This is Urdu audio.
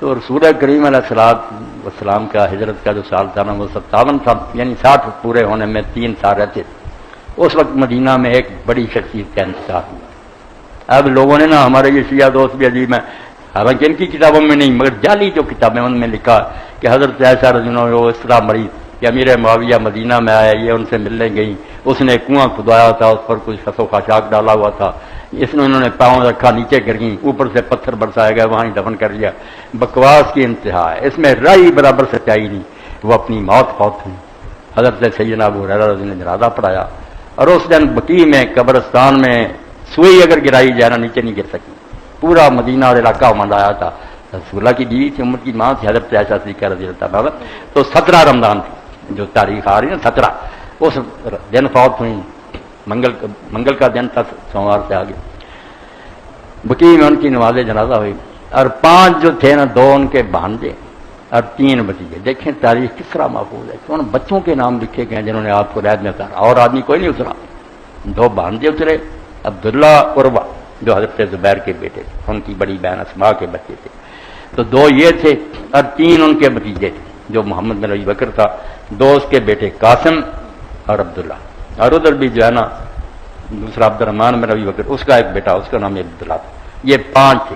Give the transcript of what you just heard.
تو رسول کریم علیہ السلام کا ہجرت کا جو سال تھا نا وہ 57 تھا، یعنی 60 پورے ہونے میں 3 سال رہتے تھے۔ اس وقت مدینہ میں ایک بڑی شخصیت کا انتقال ہوا۔ اب لوگوں نے نا، ہمارے یہ شیعہ دوست بھی عجیب ہیں، حالانکہ ان کی کتابوں میں نہیں مگر جعلی جو کتابیں ان میں لکھا کہ حضرت عائشہ رضی اللہ عنہا وہ اس طرح مری کہ امیر معاویہ مدینہ میں آیا، یہ ان سے ملنے گئی، اس نے کنواں کھدوایا تھا، اس پر کچھ خس و خاشاک ڈالا ہوا تھا، اس نے انہوں نے پاؤں رکھا، نیچے گر گئیں، اوپر سے پتھر برسایا گیا، وہاں ہی دفن کر لیا۔ بکواس کی انتہا ہے، اس میں رائی برابر سچائی نہیں۔ وہ اپنی موت ہوئی۔ حضرت سیدنا ابو ہریرہ رضی اللہ عنہ نے جنازہ پڑھایا، اور اس دن بقیع میں قبرستان میں سوئی اگر گرائی جائے نا نیچے نہیں گر سکی، پورا مدینہ اور علاقہ منڈایا تھا۔ رسول اللہ کی بیوی تھی، عمر کی ماں تھی حضرت عائشہ صدیقہ رضی اللہ عنہا۔ تو 17 رمضان تھی جو تاریخ آ رہی ہے نا 17، اس دن فوت ہوئی، منگل کا دن تھا، سوموار سے آگے بقیع میں ان کی نماز جنازہ ہوئی، اور 5 جو تھے نا، 2 ان کے بھانجے اور 3 بھتیجے۔ دیکھیں تاریخ کس طرح محفوظ ہے، ان بچوں کے نام لکھے گئے جنہوں نے آپ کو رعد میں اتارا، اور آدمی کوئی نہیں اترا۔ 2 بھانجے اترے، عبداللہ عروہ جو حضرت زبیر کے بیٹے تھے، ان کی بڑی بہن اسماء کے بچے تھے، تو 2 یہ تھے، اور 3 ان کے بھتیجے تھے، جو محمد بن ابی بکر تھا، 2 اس کے بیٹے قاسم اور عبداللہ، اور ادھر بھی جو ہے نا دوسرا عبد الرحمن بن ابی بکر، اس کا ایک بیٹا، اس کا نام عبداللہ تھا۔ یہ 5 تھے۔